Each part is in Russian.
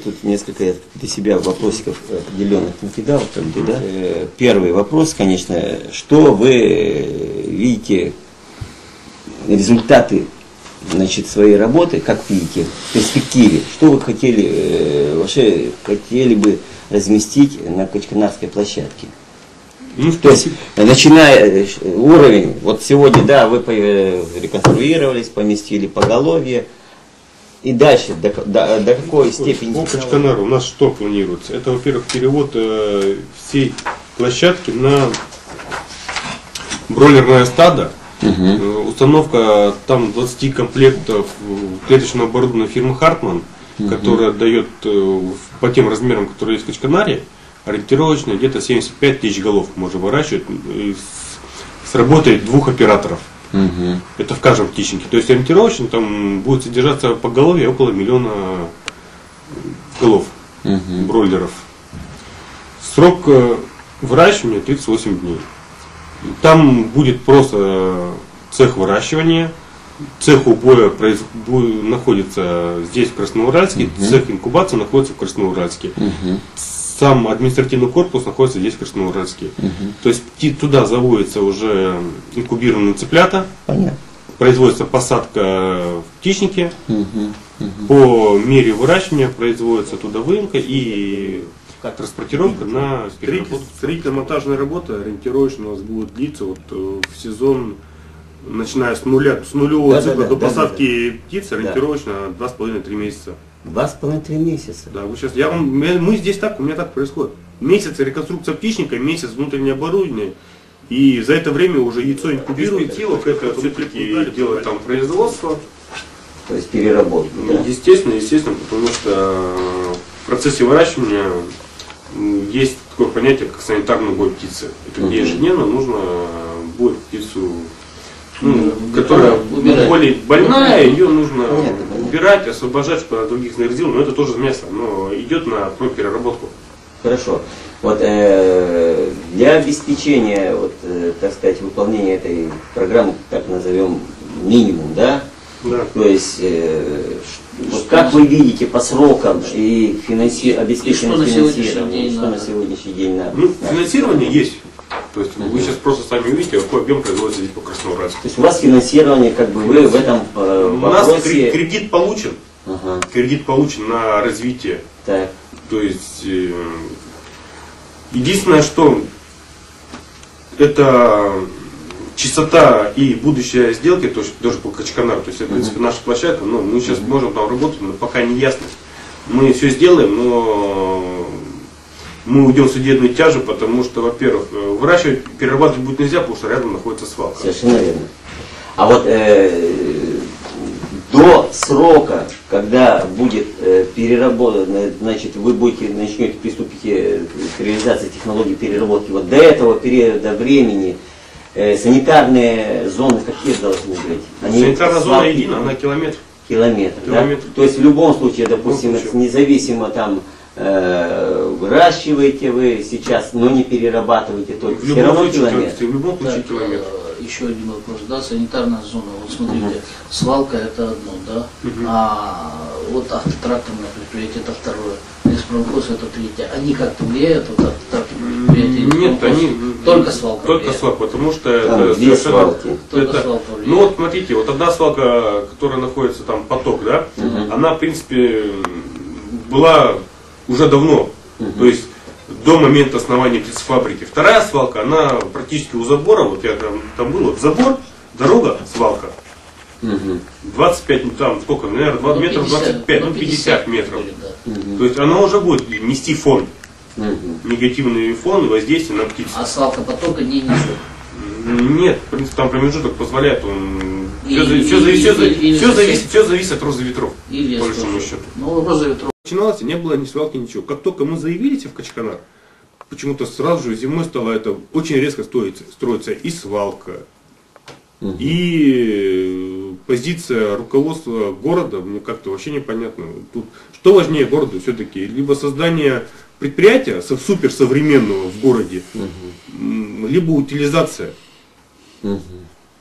тут несколько для себя вопросиков определенных накидал. Да? Первый вопрос, конечно, что вы видите результаты, значит, своей работы, как видите, в перспективе, что вы вообще хотели бы разместить на Качканарской площадке? Ну, то есть, начиная уровень, вот сегодня, да, вы реконструировались, поместили поголовье, и дальше, до какой степени? По Качканару у нас что планируется? Это, во-первых, перевод всей площадки на бройлерное стадо. Установка там 20 комплектов клеточного оборудования фирмы Хартман, которая дает по тем размерам, которые есть в Качканаре, ориентировочно где-то 75 тысяч голов можно выращивать, и сработает 2 операторов. Это в каждом птичнике. То есть ориентировочно там будет содержаться поголовье около 1 миллиона голов бройлеров. Срок выращивания 38 дней. Там будет просто цех выращивания, цех убоя находится здесь в Красноуральске, цех инкубации находится в Красноуральске. Сам административный корпус находится здесь в Красноуральске. То есть туда заводятся уже инкубированные цыплята. Понятно. Производится посадка в птичнике. По мере выращивания производится туда выемка и транспортировка на переработку. Строительно-монтажная работа ориентировочно у нас будет длиться вот в сезон, начиная с нулевого цикла до посадки птиц, ориентировочно 2,5-3 месяца. 2,5-3 месяца. Да, вот сейчас мы здесь так, у меня так происходит. Месяц реконструкция птичника, месяц внутреннее оборудование, и за это время уже яйцо инкубируют. Это все-таки делает там производство. То есть переработку. Да? Естественно, потому что в процессе выращивания есть такое понятие, как санитарный убой птицы. Это где ежедневно нужно будет птицу, которая более больная, ее нужно убирать, освобождать, чтобы от других снарядил, но это тоже мясо, но идет на переработку. Хорошо. Вот для обеспечения, так сказать, выполнения этой программы, так назовем, минимум, да? Да. То есть, как вы видите по срокам и обеспечение финансирования, что на сегодняшний день надо? Финансирование есть. То есть вы сейчас просто сами увидите, какой объем производится здесь по Красноуральску. То есть у вас финансирование, вы в этом вопросе... У нас кредит получен. Кредит получен на развитие. Так. То есть единственное, что это чистота и будущая сделки, то есть тоже по Качканару, то есть в принципе наша площадка, но мы сейчас можем там работать, но пока не ясно. Мы все сделаем, но мы уйдем в судебную тяжу, потому что, во-первых, выращивать, перерабатывать будет нельзя, потому что рядом находится свалка. Совершенно верно. А вот до срока, когда будет переработано, значит, вы приступите к реализации технологии переработки, вот до этого периода времени санитарные зоны какие должны быть? Санитарная зона единая, она километр. Километр, да? То есть в любом случае, допустим, независимо там выращиваете вы сейчас, но не перерабатываете только. В любом случае километр. Еще один вопрос, да, санитарная зона. Вот смотрите, свалка это одно, да, а вот автотракторное предприятие это второе, леспромхоз это третье. Они как-то влияют, вот автотракторное предприятие? Нет, они только свалка. Только свалка, потому что это свалки. Ну вот смотрите, вот одна свалка, которая находится там поток, да, она в принципе была уже давно, то есть до момента основания птицефабрики. Вторая свалка, она практически у забора, вот я там был, вот забор, дорога, свалка. 25, там сколько, наверное, 2 метров 25, 50 метров. То есть она уже будет нести фон, негативный фон и воздействие на птицу. А свалка потока не несет? Нет, в принципе, там промежуток позволяет, все зависит от розы ветров, по большому счету. Ну, роза ветров. Начиналось, не было ни свалки, ничего. Как только мы заявились в Качканар, почему-то сразу же зимой стало это очень резко строится и свалка, и позиция руководства города, мне как-то вообще непонятно. Тут что важнее городу все-таки? Либо создание предприятия суперсовременного в городе, либо утилизация.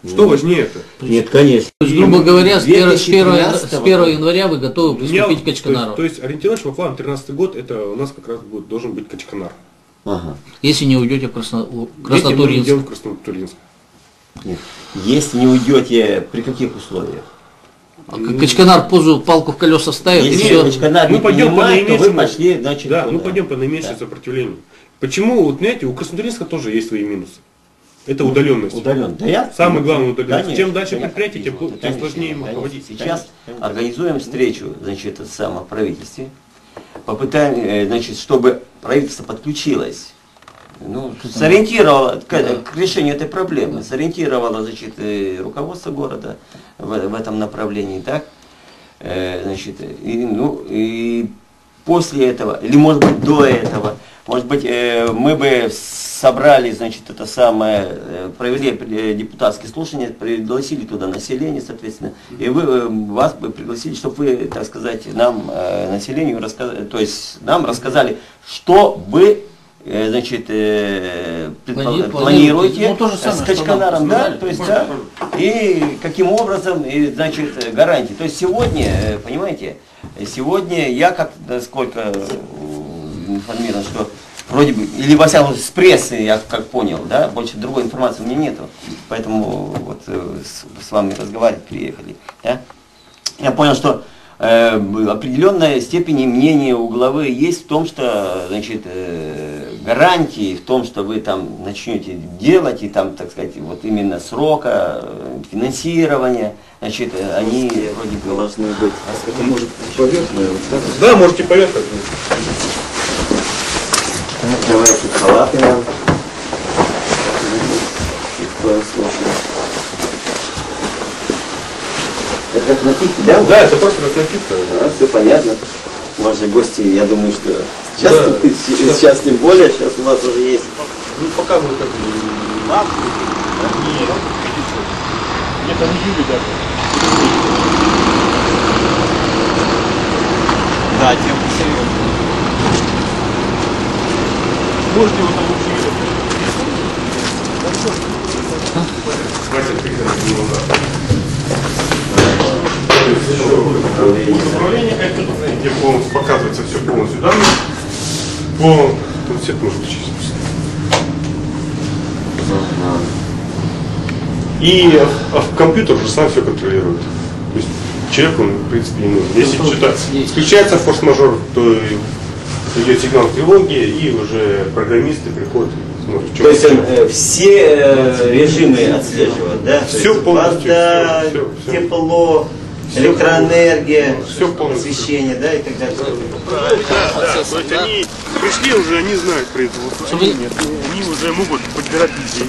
Что важнее-то? Нет, конечно. То есть, грубо говоря, с 1 2013 января вы готовы приступить к Качканару. То есть ориентировочно по плану 2013 год, это у нас как раз должен быть Качканар. Ага. Если не уйдете в Краснотурьинск. Мы идем в Краснотурьинск. Нет. Если не уйдете, при каких условиях? Качканар позу палку в колеса ставит, и Если все. Качканар Мы не пойдем по принимает, то вы наименьшему. пошли, значит, Да, куда? мы пойдем по наименьшему сопротивлению. Почему, вот знаете, у Краснотурьинска тоже есть свои минусы. Это удаленность. Удален. Да я? Самый главный удаленность. Конечно, Чем дальше конечно, предприятие, тем конечно, сложнее ему конечно. проводить. Сейчас организуем встречу, значит, это самое, в правительстве. Попытаем, значит, чтобы правительство подключилось. Ну, сориентировало к решению этой проблемы, сориентировало, значит, руководство города в этом направлении, так? Значит, и после этого, или может быть до этого, может быть, мы бы собрали, значит, это самое, провели депутатские слушания, пригласили туда население, соответственно, и вас бы пригласили, чтобы вы, так сказать, нам, населению, то есть нам рассказали, что вы, значит, планируете, ну, то же самое, с Качканаром, да, сказали. то есть, да, и каким образом, и, значит, гарантии. То есть сегодня, понимаете, сегодня я как, насколько информирован, что вроде бы, или во всяком случае с прессы, я как понял, да, больше другой информации у меня нету, поэтому вот с вами разговаривать приехали, да. Я понял, что определенная степень мнения у главы есть в том, что, значит, гарантии в том, что вы там начнете делать, и там, так сказать, вот именно срока, финансирования, значит, они вроде бы должны быть. Это может поверхно, так? Да, можете поверхно. Давайте халаты нам. В коем случае. Это как напитки, да? Да, это просто как напитка. Да, все понятно. Ваши гости, я думаю, что сейчас, Да. сейчас тем более, сейчас у вас уже есть. Ну, пока мы как Нет. Нет, они жили даже. Да, тем серьезно. Можете его там лучше видеть. Хватит пригнать его назад. Управление, это, где полностью показывается все полностью данные. Тут все может быть через. И компьютер же сам все контролирует. То есть человек, он, в принципе, не нужен. Если что-то включается форс-мажор, то идет сигнал тревоги, и уже программисты приходят и смотрят, что. То есть он все режимы отслеживает, да? Все полностью, вода, все. тепло, электроэнергия, Все полностью. освещение, да, и так далее. Да, то есть они пришли уже, они знают про это. Вот, они уже могут подбирать людей.